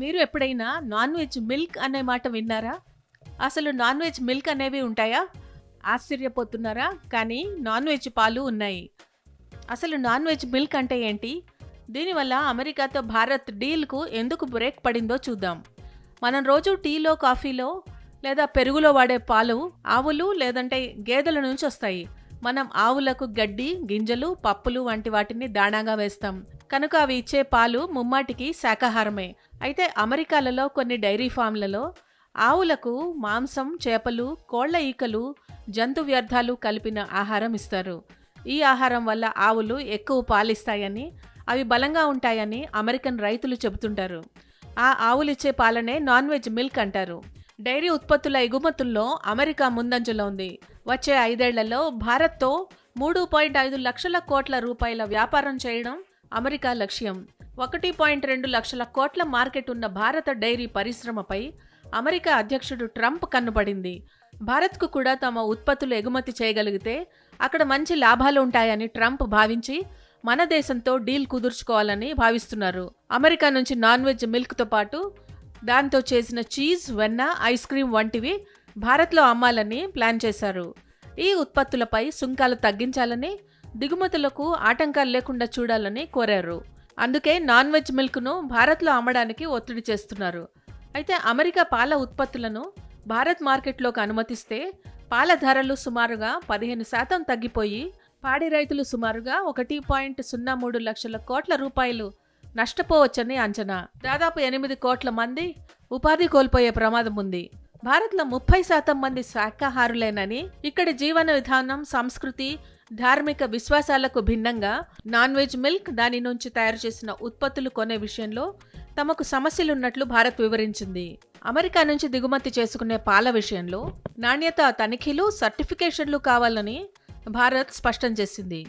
మీరు ఎప్పుడైనా non veg milk అనే మాట విన్నారా? అసలు నాన్ వెజ్ మిల్క్ అనేవి ఉంటాయా? ఆశ్చర్యపోతున్నారా? కానీ నాన్ వెజ్ పాలు ఉన్నాయి. అసలు నాన్ వెజ్ మిల్క్ అంటే ఏంటి? దీనివల్ల అమెరికాతో భారత్ డీల్‌కు ఎందుకు బ్రేక్ పడిందో చూద్దాం. మనం రోజు టీలో, కాఫీలో లేదా పెరుగులో వాడే పాలు ఆవులు లేదంటే గేదెల నుంచి వస్తాయి. మనం ఆవులకు గడ్డి, గింజలు, పప్పులు వంటి వాటిని దాణాగా వేస్తాం. కనుక అవి ఇచ్చే పాలు ముమ్మాటికి శాకాహారమే. అయితే అమెరికాలలో కొన్ని డైరీ ఫామ్లలో ఆవులకు మాంసం, చేపలు, కోళ్ల ఈకలు, జంతు వ్యర్థాలు కలిపిన ఆహారం ఇస్తారు. ఈ ఆహారం వల్ల ఆవులు ఎక్కువ పాలిస్తాయని, అవి బలంగా ఉంటాయని అమెరికన్ రైతులు చెబుతుంటారు. ఆ ఆవులిచ్చే పాలనే నాన్ వెజ్ మిల్క్ అంటారు. డైరీ ఉత్పత్తుల ఎగుమతుల్లో అమెరికా ముందంజలో ఉంది. వచ్చే 5 ఏళ్లలో భారత్తో 3.5 లక్షల కోట్ల రూపాయల వ్యాపారం చేయడం అమెరికా లక్ష్యం. 1.2 లక్షల కోట్ల మార్కెట్ ఉన్న భారత డైరీ పరిశ్రమపై అమెరికా అధ్యక్షుడు ట్రంప్ కన్నుపడింది. భారత్కు కూడా తమ ఉత్పత్తులు ఎగుమతి చేయగలిగితే అక్కడ మంచి లాభాలు ఉంటాయని ట్రంప్ భావించి మన దేశంతో డీల్ కుదుర్చుకోవాలని భావిస్తున్నారు. అమెరికా నుంచి నాన్ వెజ్ మిల్క్తో పాటు దాంతో చేసిన చీజ్, వెన్న, ఐస్ క్రీం వంటివి భారత్లో అమ్మాలని ప్లాన్ చేశారు. ఈ ఉత్పత్తులపై సుంకాలు తగ్గించాలని, దిగుమతులకు ఆటంకాలు లేకుండా చూడాలని కోరారు. అందుకే నాన్ వెజ్ మిల్క్ను భారత్లో అమ్మడానికి ఒత్తిడి చేస్తున్నారు. అయితే అమెరికా పాల ఉత్పత్తులను భారత్ మార్కెట్లోకి అనుమతిస్తే పాల ధరలు సుమారుగా 15% తగ్గిపోయి పాడి రైతులు సుమారుగా 1.03 లక్షల కోట్ల రూపాయలు నష్టపోవచ్చని అంచనా. దాదాపు 8 కోట్ల మంది ఉపాధి కోల్పోయే ప్రమాదం ఉంది. భారత్లో 30% మంది శాకాహారులేనని, ఇక్కడి జీవన విధానం, సంస్కృతి, ధార్మిక విశ్వాసాలకు భిన్నంగా నాన్ వెజ్ మిల్క్, దాని నుంచి తయారు చేసిన ఉత్పత్తులు కొనే విషయంలో తమకు సమస్యలున్నట్లు భారత్ వివరించింది. అమెరికా నుంచి దిగుమతి చేసుకునే పాల విషయంలో నాణ్యత తనిఖీలు, సర్టిఫికేషన్లు కావాలని భారత్ స్పష్టం చేసింది.